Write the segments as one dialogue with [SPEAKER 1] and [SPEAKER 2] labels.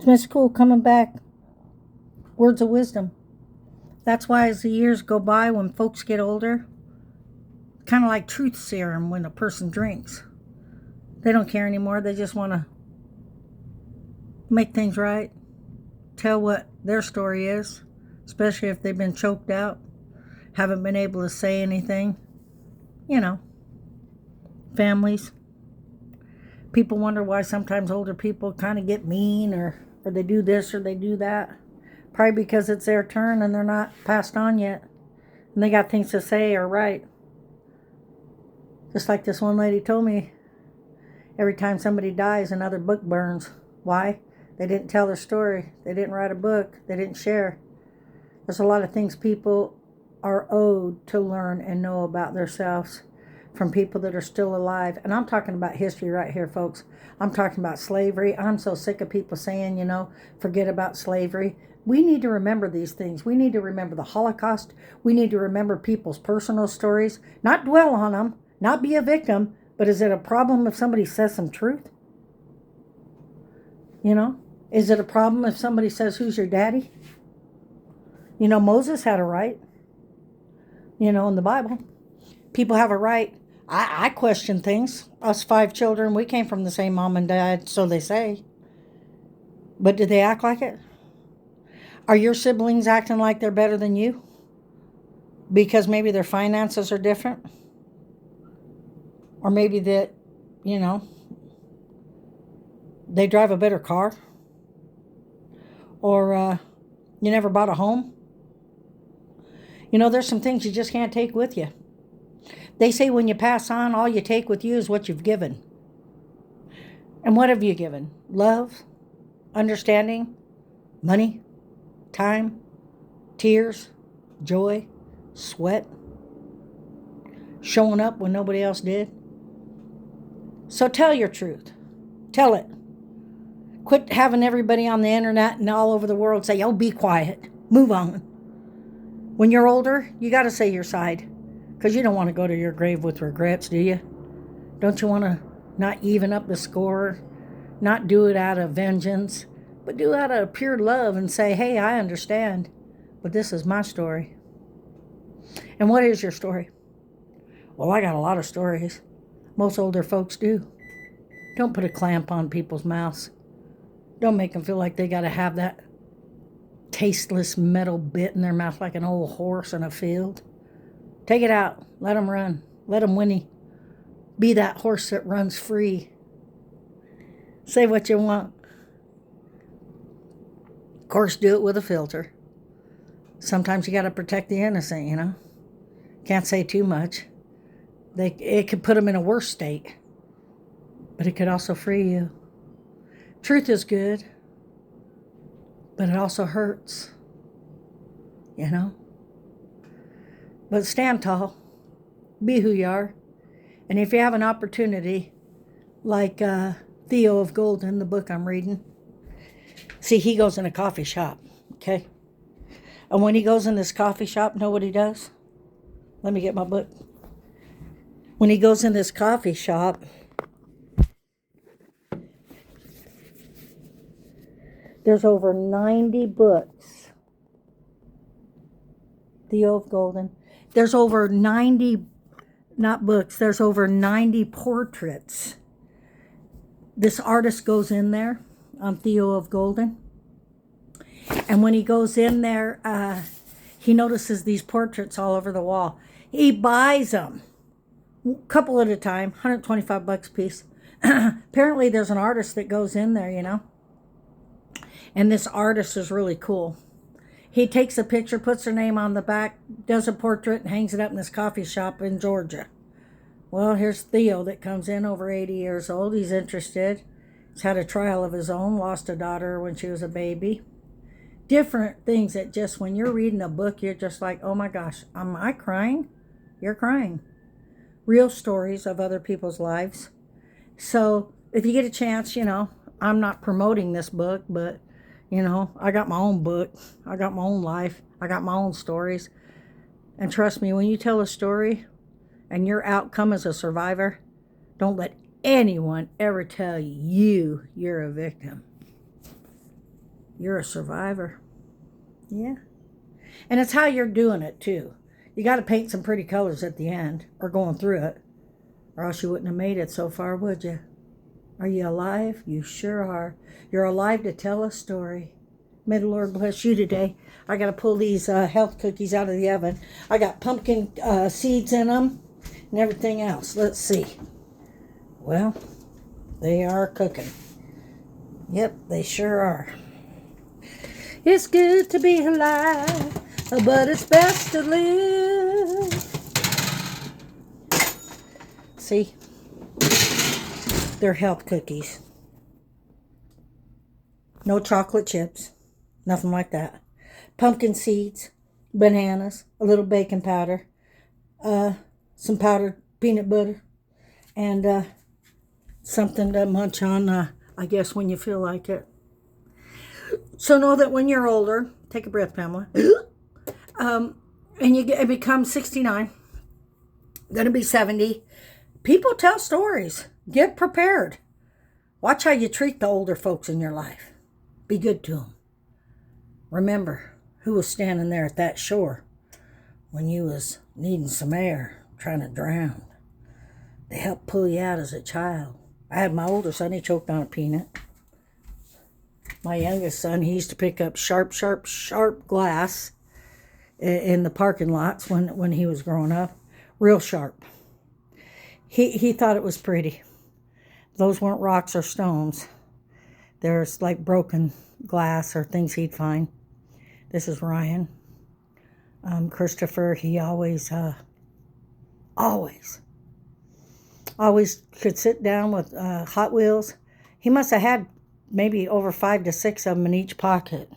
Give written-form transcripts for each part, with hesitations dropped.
[SPEAKER 1] Miss Cool coming back. Words of wisdom. That's why as the years go by, when folks get older, kind of like truth serum when a person drinks. They don't care anymore. They just want to make things right, tell what their story is, especially if they've been choked out, haven't been able to say anything. You know, families. People wonder why sometimes older people kind of get mean or they do this or they do that. Probably because it's their turn and they're not passed on yet. And they got things to say or write. Just like this one lady told me, every time somebody dies, another book burns. Why? They didn't tell their story. They didn't write a book. They didn't share. There's a lot of things people are owed to learn and know about themselves from people that are still alive. And I'm talking about history right here, folks. I'm talking about slavery. I'm so sick of people saying, forget about slavery. We need to remember these things. We need to remember the Holocaust. We need to remember people's personal stories, not dwell on them, not be a victim, but is it a problem if somebody says some truth? Is it a problem if somebody says, who's your daddy? Moses had a right, in the Bible. People have a right. I question things. Us 5 children, we came from the same mom and dad, so they say. But did they act like it? Are your siblings acting like they're better than you? Because maybe their finances are different? Or maybe that, they drive a better car? Or you never bought a home? There's some things you just can't take with you. They say when you pass on, all you take with you is what you've given. And what have you given? Love, understanding, money, time, tears, joy, sweat, showing up when nobody else did. So tell your truth. Tell it. Quit having everybody on the internet and all over the world say, oh, be quiet. Move on. When you're older, you got to say your side. Because you don't want to go to your grave with regrets, do you? Don't you want to not even up the score? Not do it out of vengeance, but do it out of pure love and say, hey, I understand, but this is my story. And what is your story? Well, I got a lot of stories. Most older folks do. Don't put a clamp on people's mouths. Don't make them feel like they got to have that tasteless metal bit in their mouth like an old horse in a field. Take it out. Let them run. Let them whinny. Be that horse that runs free. Say what you want. Of course, do it with a filter. Sometimes you got to protect the innocent, Can't say too much. It could put them in a worse state. But it could also free you. Truth is good. But it also hurts. But stand tall. Be who you are. And if you have an opportunity, like Theo of Golden, the book I'm reading. See, he goes in a coffee shop, okay? And when he goes in this coffee shop, know what he does? Let me get my book. When he goes in this coffee shop, there's over 90 books. Theo of Golden. There's over 90, not books, there's over 90 portraits. This artist goes in there, Theo of Golden. And when he goes in there, he notices these portraits all over the wall. He buys them, a couple at a time, $125 a piece. Apparently there's an artist that goes in there, And this artist is really cool. He takes a picture, puts her name on the back, does a portrait, and hangs it up in this coffee shop in Georgia. Well, here's Theo that comes in, over 80 years old. He's interested. He's had a trial of his own, lost a daughter when she was a baby. Different things that just when you're reading a book, you're just like, oh my gosh, am I crying? You're crying. Real stories of other people's lives. So if you get a chance, I'm not promoting this book, but I got my own book. I got my own life. I got my own stories. And trust me, when you tell a story and your outcome as a survivor, don't let anyone ever tell you you're a victim. You're a survivor. Yeah. And it's how you're doing it, too. You got to paint some pretty colors at the end, or going through it, or else you wouldn't have made it so far, would you? Are you alive? You sure are. You're alive to tell a story. May the Lord bless you today. I got to pull these health cookies out of the oven. I got pumpkin seeds in them and everything else. Let's see. Well, they are cooking. Yep, they sure are. It's good to be alive, but it's best to live. See? They're health cookies. No chocolate chips. Nothing like that. Pumpkin seeds, bananas, a little baking powder, some powdered peanut butter, and something to munch on, I guess, when you feel like it. So know that when you're older, take a breath, Pamela, and you become 69, going to be 70, people tell stories. Get prepared. Watch how you treat the older folks in your life. Be good to them. Remember who was standing there at that shore when you was needing some air, trying to drown. They helped pull you out as a child. I had my older son, he choked on a peanut. My youngest son, he used to pick up sharp glass in the parking lots when he was growing up. Real sharp. He thought it was pretty. Those weren't rocks or stones. There's like broken glass or things he'd find. This is Ryan. Christopher, he always could sit down with Hot Wheels. He must have had maybe over 5 to 6 of them in each pocket.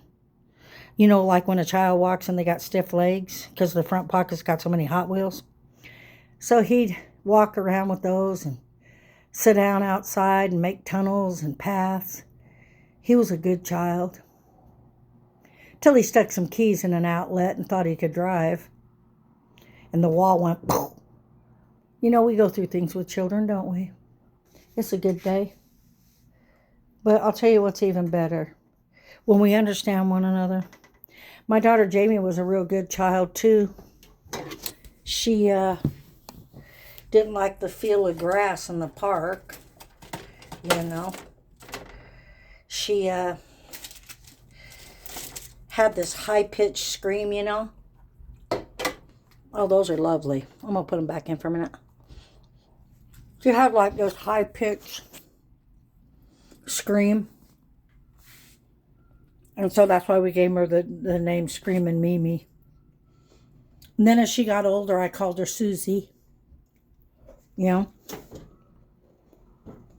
[SPEAKER 1] You know, like when a child walks and they got stiff legs because the front pocket's got so many Hot Wheels. So he'd walk around with those and sit down outside and make tunnels and paths. He was a good child. Till he stuck some keys in an outlet and thought he could drive. And the wall went, poof. You know, we go through things with children, don't we? It's a good day. But I'll tell you what's even better. When we understand one another. My daughter Jamie was a real good child, too. She didn't like the feel of grass in the park. You know. She had this high-pitched scream, you know. Oh, those are lovely. I'm going to put them back in for a minute. She had like this high-pitched scream. And so that's why we gave her the name Screaming Mimi. And then as she got older, I called her Susie. You know.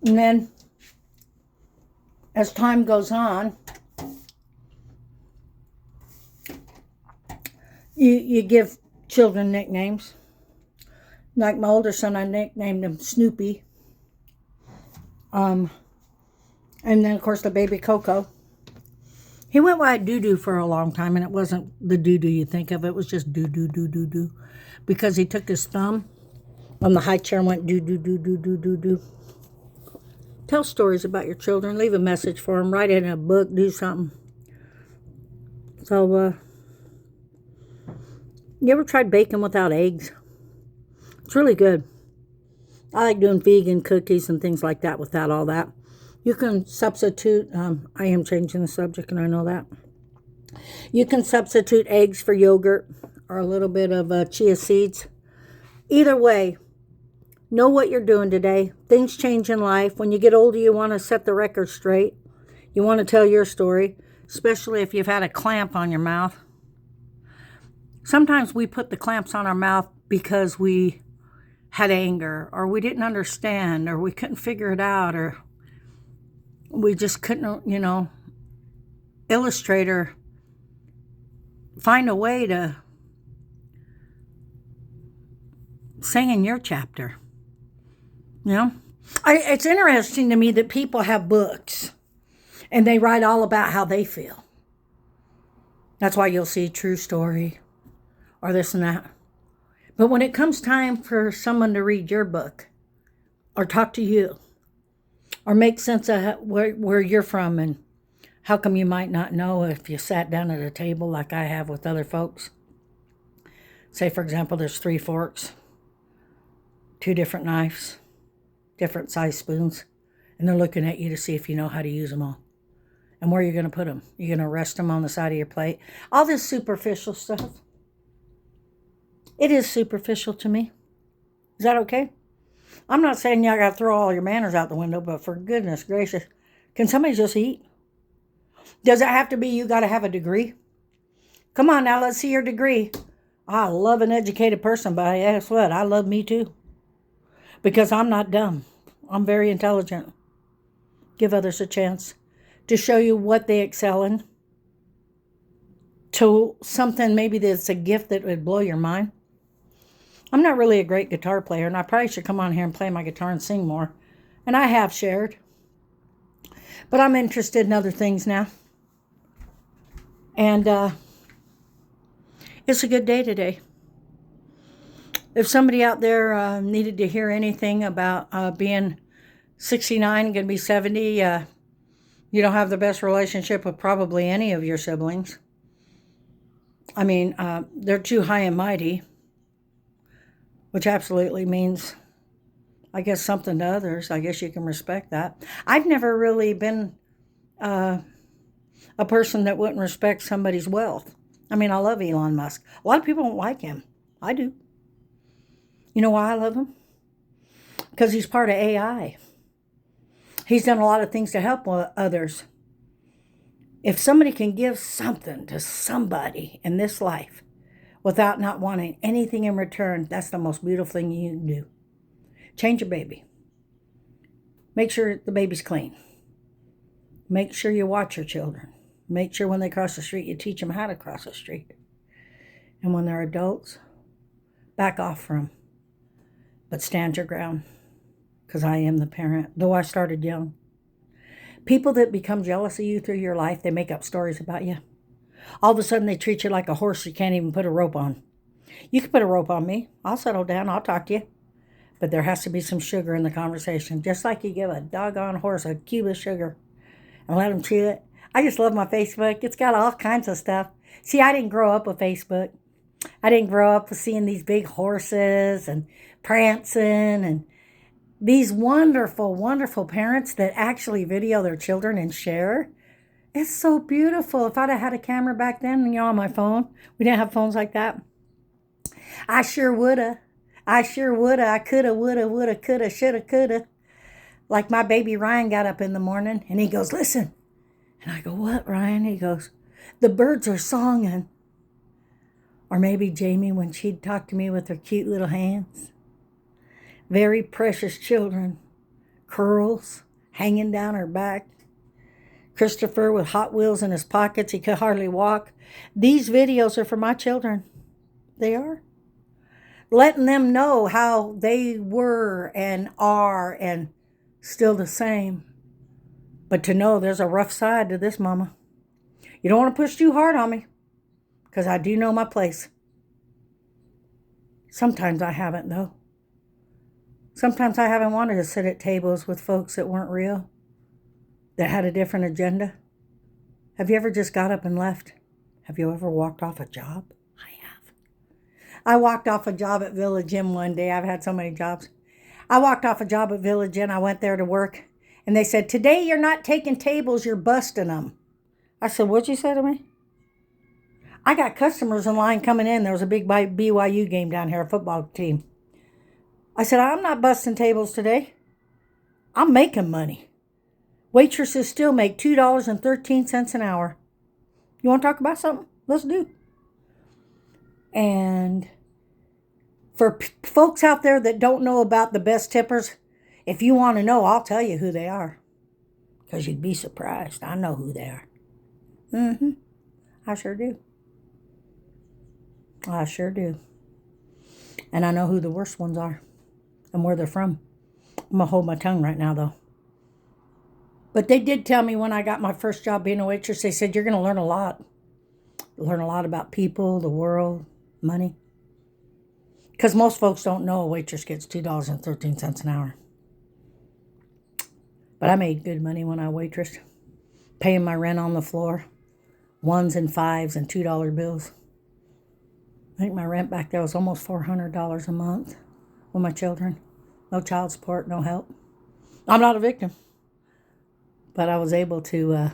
[SPEAKER 1] And then as time goes on, you give children nicknames. Like my older son, I nicknamed him Snoopy. And then, of course, the baby Coco. He went by Doo-Doo for a long time, and it wasn't the Doo-Doo you think of. It was just Doo-Doo. Because he took his thumb on the high chair and went Doo-Doo. Tell stories about your children. Leave a message for them. Write it in a book. Do something. So, you ever tried baking without eggs? It's really good. I like doing vegan cookies and things like that without all that. You can substitute, I am changing the subject and I know that. You can substitute eggs for yogurt or a little bit of chia seeds. Either way, know what you're doing today. Things change in life. When you get older, you want to set the record straight. You want to tell your story, especially if you've had a clamp on your mouth. Sometimes we put the clamps on our mouth because we had anger, or we didn't understand, or we couldn't figure it out, or we just couldn't, illustrate or find a way to sing in your chapter. It's interesting to me that people have books and they write all about how they feel. That's why you'll see True Story or this and that. But when it comes time for someone to read your book or talk to you or make sense of where you're from and How come you might not know if you sat down at a table like I have with other folks? Say, for example, there's 3 forks, 2 different knives, different size spoons, and they're looking at you to see if you know how to use them all. And where you're going to put them. You're going to rest them on the side of your plate. All this superficial stuff. It is superficial to me. Is that okay? I'm not saying y'all got to throw all your manners out the window, but for goodness gracious, can somebody just eat? Does it have to be you got to have a degree? Come on now, let's see your degree. I love an educated person, but guess what? I love me too. Because I'm not dumb. I'm very intelligent. Give others a chance to show you what they excel in. To something maybe that's a gift that would blow your mind. I'm not really a great guitar player, and I probably should come on here and play my guitar and sing more. And I have shared. But I'm interested in other things now. And it's a good day today. If somebody out there needed to hear anything about being 69 and going to be 70, you don't have the best relationship with probably any of your siblings. I mean, they're too high and mighty, which absolutely means, I guess, something to others. I guess you can respect that. I've never really been a person that wouldn't respect somebody's wealth. I mean, I love Elon Musk. A lot of people don't like him. I do. You know why I love him? Because he's part of AI. He's done a lot of things to help others. If somebody can give something to somebody in this life without not wanting anything in return, that's the most beautiful thing you can do. Change your baby. Make sure the baby's clean. Make sure you watch your children. Make sure when they cross the street, you teach them how to cross the street. And when they're adults, back off from them. But stand your ground. Because I am the parent, though I started young. People that become jealous of you through your life, they make up stories about you. All of a sudden, they treat you like a horse you can't even put a rope on. You can put a rope on me. I'll settle down. I'll talk to you. But there has to be some sugar in the conversation. Just like you give a doggone horse a cube of sugar and let him chew it. I just love my Facebook. It's got all kinds of stuff. See, I didn't grow up with Facebook. I didn't grow up with seeing these big horses and prancing and these wonderful, wonderful parents that actually video their children and share. It's so beautiful. If I'd have had a camera back then, on my phone, we didn't have phones like that. I sure woulda. I coulda, woulda, coulda, shoulda, coulda. Like my baby Ryan got up in the morning and he goes, listen. And I go, what, Ryan? He goes, the birds are songing. Or maybe Jamie when she'd talk to me with her cute little hands. Very precious children. Curls hanging down her back. Christopher with Hot Wheels in his pockets. He could hardly walk. These videos are for my children. They are. Letting them know how they were and are and still the same. But to know there's a rough side to this, Mama. You don't want to push too hard on me. Because I do know my place. Sometimes I haven't, though. Sometimes I haven't wanted to sit at tables with folks that weren't real. That had a different agenda. Have you ever just got up and left? Have you ever walked off a job? I have. I walked off a job at Village Inn one day. I've had so many jobs. I walked off a job at Village Inn. I went there to work. And they said, today you're not taking tables, you're busting them. I said, what'd you say to me? I got customers in line coming in. There was a big BYU game down here, a football team. I said, I'm not busting tables today. I'm making money. Waitresses still make $2.13 an hour. You want to talk about something? Let's do. And for folks out there that don't know about the best tippers, if you want to know, I'll tell you who they are. Because you'd be surprised. I know who they are. I sure do. I sure do. And I know who the worst ones are and where they're from. I'm going to hold my tongue right now, though. But they did tell me when I got my first job being a waitress, they said, you're going to learn a lot. Learn a lot about people, the world, money. Because most folks don't know a waitress gets $2.13 an hour. But I made good money when I waitressed. paying my rent on the floor, ones and fives and $2 bills. I think my rent back there was almost $400 a month with my children. No child support, no help. I'm not a victim, but I was able to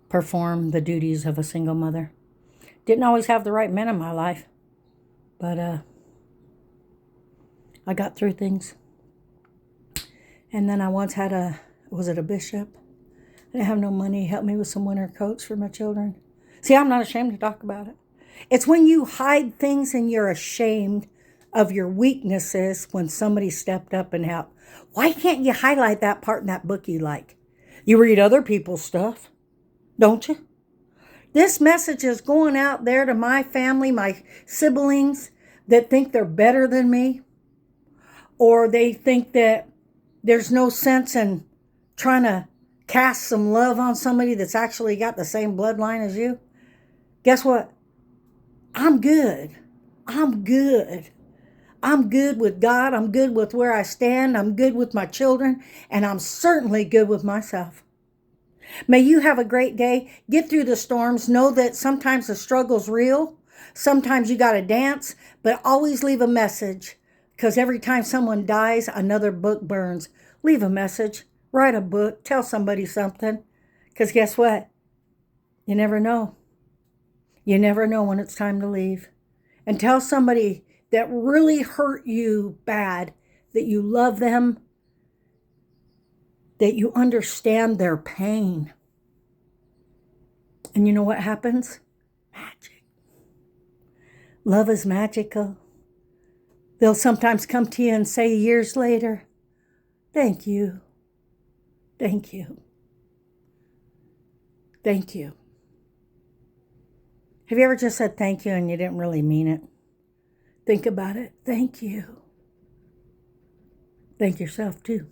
[SPEAKER 1] perform the duties of a single mother. Didn't always have the right men in my life, but I got through things. And then I once had a bishop? I didn't have no money. He helped me with some winter coats for my children. See, I'm not ashamed to talk about it. It's when you hide things and you're ashamed of your weaknesses when somebody stepped up and helped. Why can't you highlight that part in that book you like? You read other people's stuff, don't you? This message is going out there to my family, my siblings that think they're better than me, or they think that there's no sense in trying to cast some love on somebody that's actually got the same bloodline as you. Guess what? I'm good. I'm good. I'm good with God. I'm good with where I stand. I'm good with my children. And I'm certainly good with myself. May you have a great day. Get through the storms. Know that sometimes the struggle's real. Sometimes you got to dance. But always leave a message. Because every time someone dies, another book burns. Leave a message. Write a book. Tell somebody something. Because guess what? You never know. You never know when it's time to leave. And tell somebody that really hurt you bad that you love them, that you understand their pain. And you know what happens? Magic. Love is magical. They'll sometimes come to you and say years later, thank you. Thank you. Thank you. Have you ever just said thank you and you didn't really mean it? Think about it. Thank you. Thank yourself too.